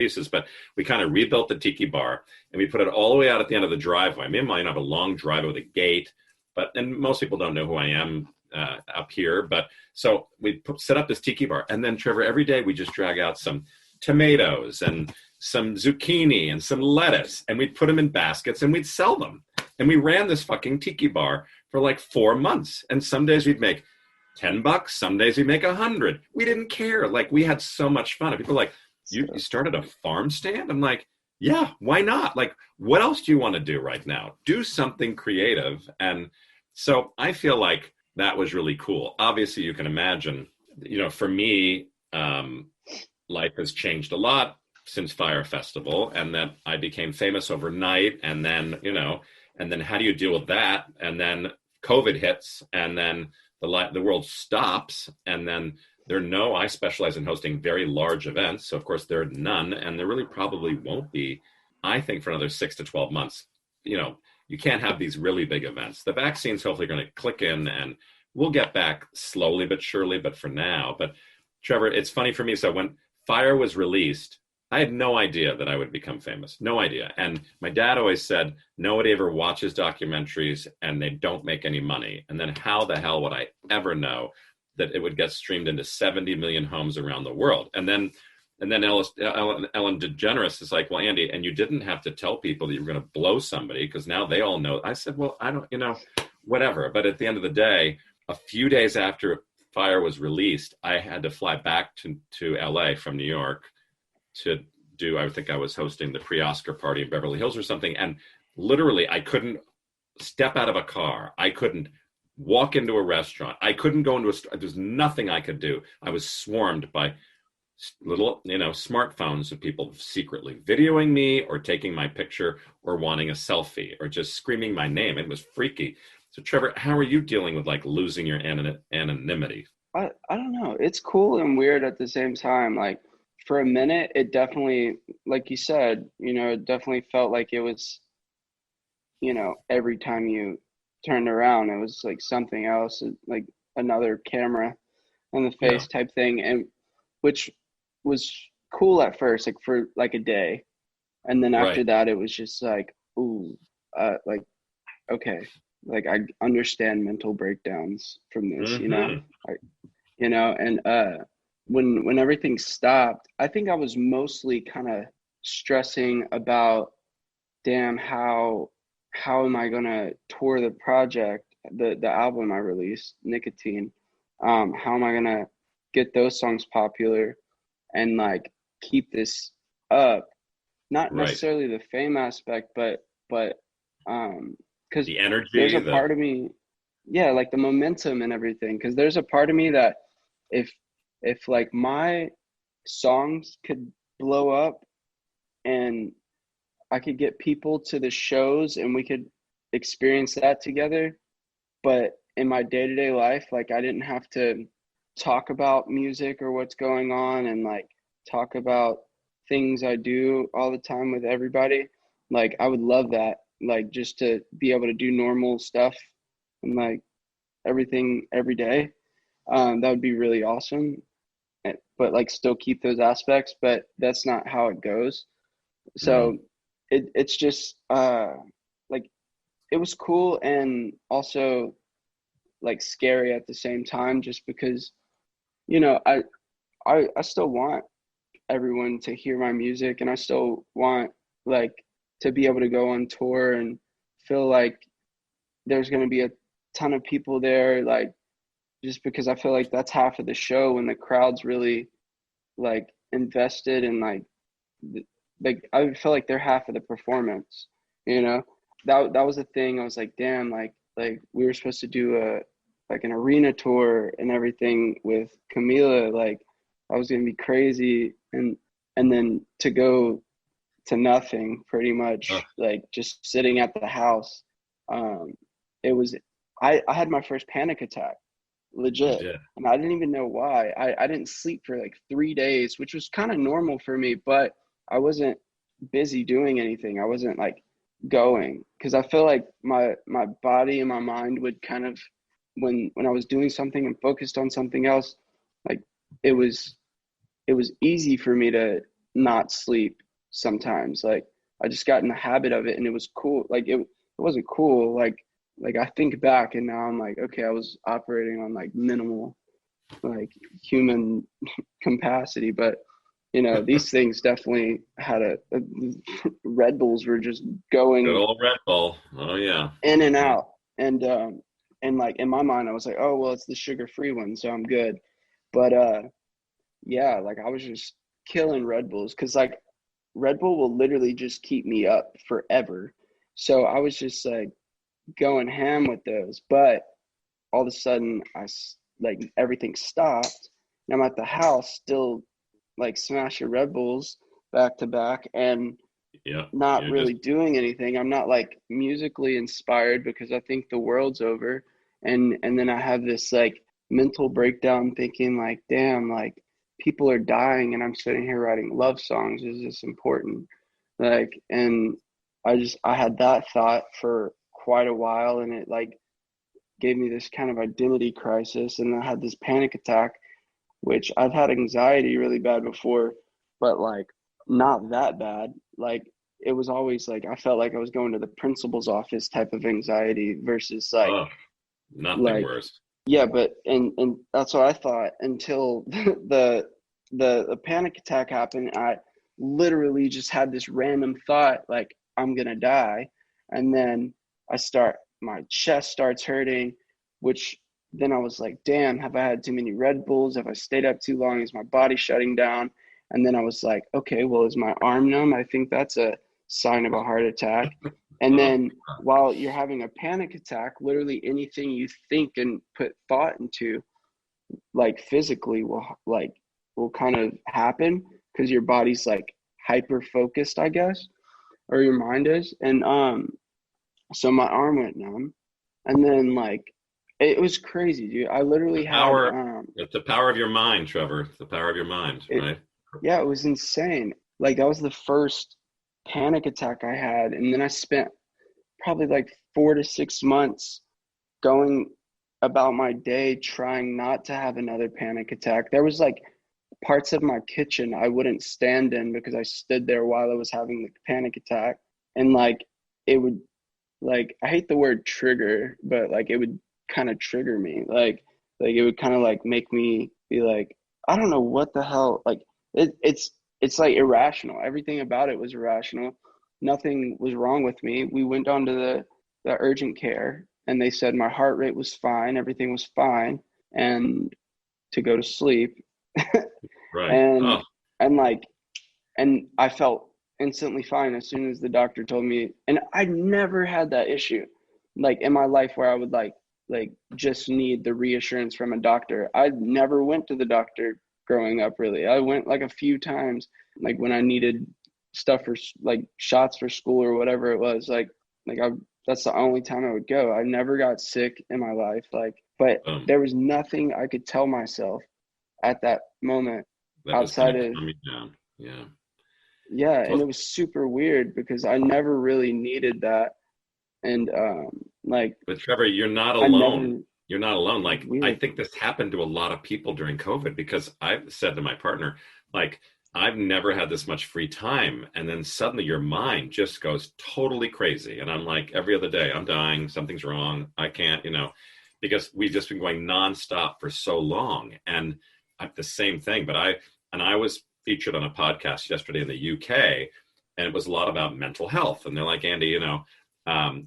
pieces, but we kind of rebuilt the tiki bar and we put it all the way out at the end of the driveway. Me and mine have a long driveway with a gate, and most people don't know who I am up here. But so we set up this tiki bar, and then Trevor, every day we just drag out some tomatoes and some zucchini and some lettuce, and we'd put them in baskets and we'd sell them. And we ran this fucking tiki bar for like 4 months. And some days we'd make $10, some days we'd make 100. We didn't care. Like, we had so much fun. And people were like, you started a farm stand? I'm like, yeah, why not? Like, what else do you want to do right now? Do something creative. And so I feel like that was really cool. Obviously, you can imagine, for me, life has changed a lot since Fire Festival, and then I became famous overnight. And then, and then how do you deal with that? And then COVID hits, and then the world stops, and then I specialize in hosting very large events. So of course there are none, and there really probably won't be, I think, for another 6 to 12 months. You can't have these really big events. The vaccine's hopefully going to click in, and we'll get back slowly but surely, but for now. But Trevor, it's funny for me. So when Fire was released, I had no idea that I would become famous. No idea. And my dad always said, nobody ever watches documentaries and they don't make any money. And then how the hell would I ever know that it would get streamed into 70 million homes around the world? And then Ellen DeGeneres is like, well, Andy, and you didn't have to tell people that you were going to blow somebody because now they all know. I said, well, I don't, whatever. But at the end of the day, a few days after Fire was released, I had to fly back to LA from New York to do, I think I was hosting the pre-Oscar party in Beverly Hills or something. And literally I couldn't step out of a car. I couldn't walk into a restaurant. I couldn't go into a store. There's nothing I could do. I was swarmed by little, smartphones of people secretly videoing me or taking my picture or wanting a selfie or just screaming my name. It was freaky. So Trevor, how are you dealing with like losing your anonymity? I don't know. It's cool and weird at the same time. Like, for a minute, it definitely, like you said, it definitely felt like it was, every time you turned around, it was like something else, like another camera in the face type thing. And which was cool at first, like for like a day. And then after that, it was just like, ooh, like, okay, like I understand mental breakdowns from this, and when everything stopped, I think I was mostly kind of stressing about, damn, how am I gonna tour the project, the album I released, Nicotine? How am I gonna get those songs popular and like keep this up? Not necessarily the fame aspect, but because the energy, there's a part of me, like the momentum and everything. Because there's a part of me that if like my songs could blow up and I could get people to the shows and we could experience that together, but in my day-to-day life, like I didn't have to talk about music or what's going on and like talk about things I do all the time with everybody. Like I would love that, like just to be able to do normal stuff and like everything every day. That would be really awesome. But like still keep those aspects, but that's not how it goes. So it's just like it was cool and also like scary at the same time, just because I still want everyone to hear my music, and I still want like to be able to go on tour and feel like there's going to be a ton of people there, like just because I feel like that's half of the show when the crowd's really like invested and like I feel like they're half of the performance, that was the thing. I was like, damn, like we were supposed to do an arena tour and everything with Camila, like I was gonna be crazy, and then to go to nothing pretty much, like just sitting at the house. It was I had my first panic attack, legit, and I didn't even know why. I didn't sleep for like 3 days, which was kind of normal for me, but I wasn't busy doing anything. I wasn't like going, because I feel like my body and my mind would kind of, when I was doing something and focused on something else, like it was easy for me to not sleep sometimes. Like I just got in the habit of it, and it was cool. Like it wasn't cool. Like I think back, and now I'm like, okay, I was operating on like minimal like human capacity, but these things definitely had a Red Bulls were just Good going old Red Bull. Oh yeah. in and Mm-hmm. out, and like in my mind I was like, oh well, it's the sugar-free one, so I'm good. But yeah, like I was just killing Red Bulls because like Red Bull will literally just keep me up forever. So I was just like going ham with those, but all of a sudden like everything stopped, and I'm at the house still like smashing Red Bulls back to back and Yeah. not You're just really doing anything. I'm not like musically inspired because I think the world's over. And then I have this like mental breakdown thinking like, damn, like people are dying and I'm sitting here writing love songs. Is this important? Like, and I had that thought for quite a while, and it like gave me this kind of identity crisis, and I had this panic attack, which I've had anxiety really bad before, but like not that bad. Like it was always like I felt like I was going to the principal's office type of anxiety versus oh, nothing like worse. yeah, but and that's what I thought until the panic attack happened. I literally just had this random thought like I'm gonna die, and then my chest starts hurting, which then I was like, damn, have I had too many Red Bulls? Have I stayed up too long? Is my body shutting down? And then I was like, okay, well, is my arm numb? I think that's a sign of a heart attack. And Oh, then while you're having a panic attack, literally anything you think and put thought into, like physically will kind of happen because your body's like hyper focused, I guess, or your mind is. And so my arm went numb, and then like it was crazy, dude. I the literally had power. It's the power of your mind, Trevor. It's the power of your mind, it right? yeah, it was insane. Like that was the first panic attack I had, and then I spent probably like 4 to 6 months going about my day trying not to have another panic attack. There was like parts of my kitchen I wouldn't stand in because I stood there while I was having the panic attack, and like it would like I hate the word trigger, but like it would kind of trigger me. Like it would kind of like make me be like, I don't know what the hell. Like it's like irrational. Everything about it was irrational. Nothing was wrong with me. We went on to the urgent care, and they said my heart rate was fine, everything was fine, and to go to sleep. Right. and Oh, and like and I felt instantly fine as soon as the doctor told me. And I never had that issue, like in my life, where I would like just need the reassurance from a doctor. I never went to the doctor growing up. Really, I went like a few times, like when I needed stuff for like shots for school or whatever it was. Like I that's the only time I would go. I never got sick in my life. Like, but there was nothing I could tell myself at that moment that was going outside to of calm you down. Yeah. yeah, and Well, it was super weird because I never really needed that. And like but Trevor, you're not I alone. never You're not alone. Like, I weird. think this happened to a lot of people during COVID because I've said to my partner, like, I've never had this much free time. And then suddenly your mind just goes totally crazy. And I'm like, every other day, I'm dying, something's wrong. I can't, because we've just been going nonstop for so long. And the same thing. And I was featured on a podcast yesterday in the UK, and it was a lot about mental health. And they're like, Andy,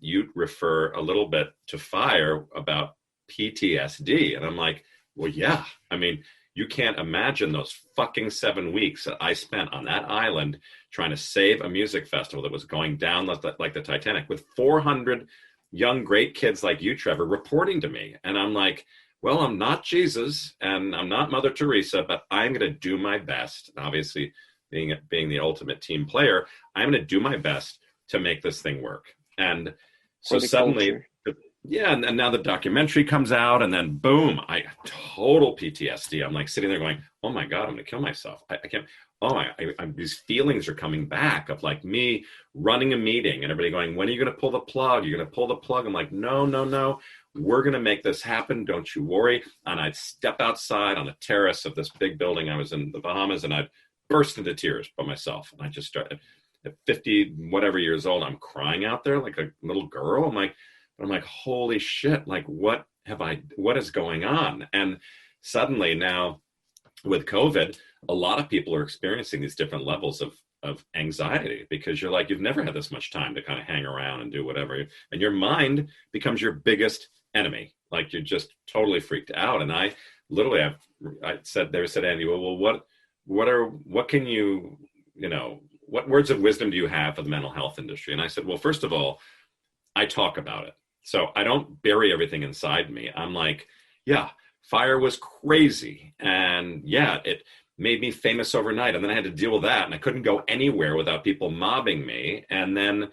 you refer a little bit to fire about PTSD. And I'm like, well, yeah. I mean, you can't imagine those fucking 7 weeks that I spent on that island trying to save a music festival that was going down like the Titanic with 400 young, great kids like you, Trevor, reporting to me. And I'm like, well, I'm not Jesus and I'm not Mother Teresa, but I'm going to do my best. And obviously, being the ultimate team player, I'm going to do my best to make this thing work. And so For the suddenly, culture. yeah, and now the documentary comes out, and then boom, I total PTSD. I'm like sitting there going, "Oh my god, I'm gonna kill myself. I can't." Oh my, these feelings are coming back of like me running a meeting and everybody going, "When are you gonna pull the plug? You're gonna pull the plug." I'm like, "No, no, no. We're gonna make this happen. Don't you worry." And I'd step outside on a terrace of this big building. I was in the Bahamas, and I'd burst into tears by myself. And I just started at 50 whatever years old, I'm crying out there like a little girl. I'm like, holy shit, like what is going on? And suddenly now with COVID, a lot of people are experiencing these different levels of anxiety, because you're like, you've never had this much time to kind of hang around and do whatever. And your mind becomes your biggest enemy. Like, you're just totally freaked out. And I literally, I said, Andy, well, what can what words of wisdom do you have for the mental health industry? And I said, well, first of all, I talk about it. So I don't bury everything inside me. I'm like, yeah, fire was crazy. And yeah, it made me famous overnight. And then I had to deal with that. And I couldn't go anywhere without people mobbing me. And then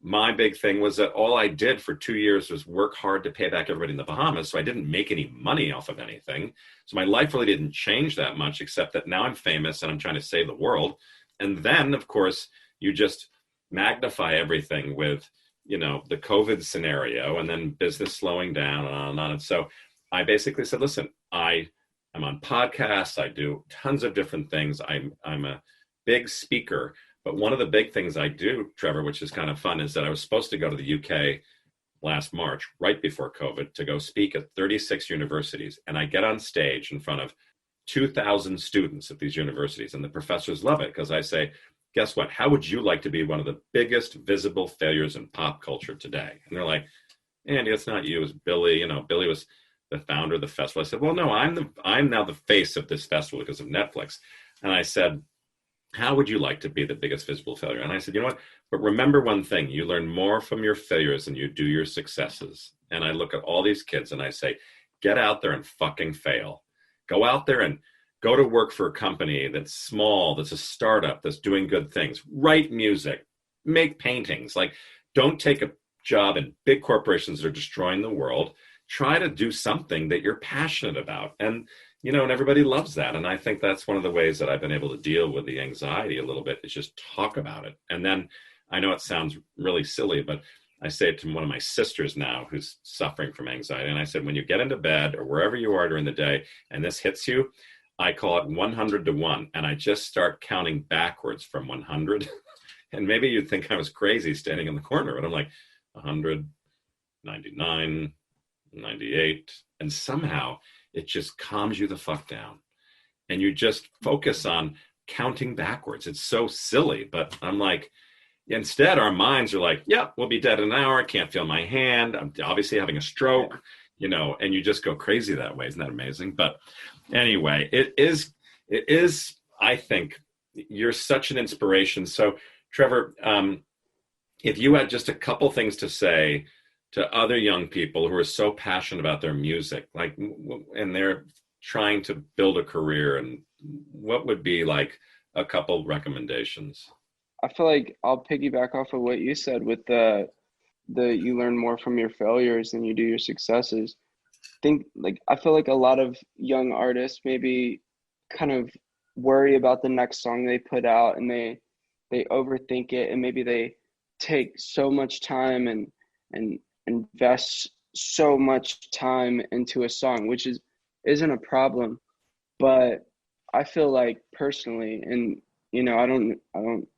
my big thing was that all I did for 2 years was work hard to pay back everybody in the Bahamas. So I didn't make any money off of anything. So my life really didn't change that much, except that now I'm famous and I'm trying to save the world. And then, of course, you just magnify everything with, the COVID scenario, and then business slowing down and on and on. And so I basically said, listen, I'm on podcasts. I do tons of different things. I'm a big speaker. But one of the big things I do, Trevor, which is kind of fun, is that I was supposed to go to the UK last March, right before COVID, to go speak at 36 universities. And I get on stage in front of 2,000 students at these universities. And the professors love it, because I say, guess what? How would you like to be one of the biggest visible failures in pop culture today? And they're like, Andy, it's not you, it's Billy. Billy was the founder of the festival. I said, well, no, I'm now the face of this festival because of Netflix. And I said, how would you like to be the biggest visible failure? And I said, you know what? But remember one thing, you learn more from your failures than you do your successes. And I look at all these kids and I say, get out there and fucking fail. Go out there and go to work for a company that's small, that's a startup, that's doing good things. Write music, make paintings. Like, don't take a job in big corporations that are destroying the world. Try to do something that you're passionate about. And everybody loves that. And I think that's one of the ways that I've been able to deal with the anxiety a little bit, is just talk about it. And then, I know it sounds really silly, but I say it to one of my sisters now who's suffering from anxiety. And I said, when you get into bed or wherever you are during the day and this hits you, I call it 100 to 1. And I just start counting backwards from 100. And maybe you'd think I was crazy standing in the corner, but I'm like 100, 99, 98. And somehow it just calms you the fuck down. And you just focus on counting backwards. It's so silly, but I'm like, instead our minds are like, yeah, we'll be dead in an hour. I can't feel my hand. I'm obviously having a stroke, and you just go crazy that way. Isn't that amazing? But anyway, it is, I think you're such an inspiration. So Trevor, if you had just a couple things to say to other young people who are so passionate about their music, like, and they're trying to build a career, and what would be like a couple recommendations? I feel like I'll piggyback off of what you said with the you learn more from your failures than you do your successes. I feel like a lot of young artists maybe kind of worry about the next song they put out, and they overthink it, and maybe they take so much time and invest so much time into a song, which isn't a problem. But I feel like personally, and I don't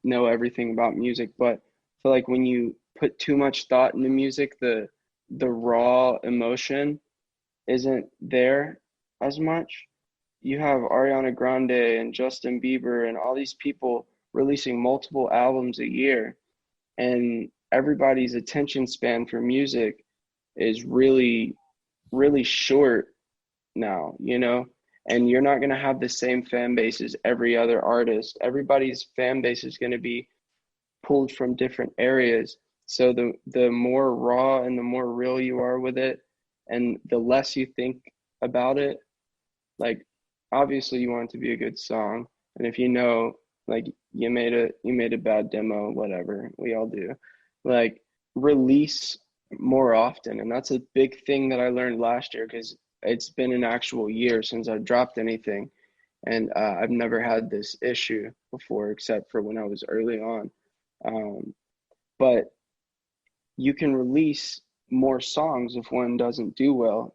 know everything about music, but I feel like when you put too much thought into music, the raw emotion isn't there as much. You have Ariana Grande and Justin Bieber and all these people releasing multiple albums a year, and everybody's attention span for music is really, really short now, and you're not going to have the same fan base as every other artist. Everybody's fan base is going to be pulled from different areas. So the more raw and the more real you are with it, and the less you think about it, like, obviously you want it to be a good song. And if like, you made a bad demo, whatever, we all do, like, release more often. And that's a big thing that I learned last year, because it's been an actual year since I dropped anything. And I've never had this issue before, except for when I was early on. But you can release more songs if one doesn't do well,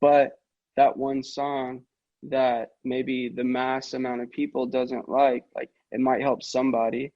but that one song that maybe the mass amount of people doesn't like it might help somebody.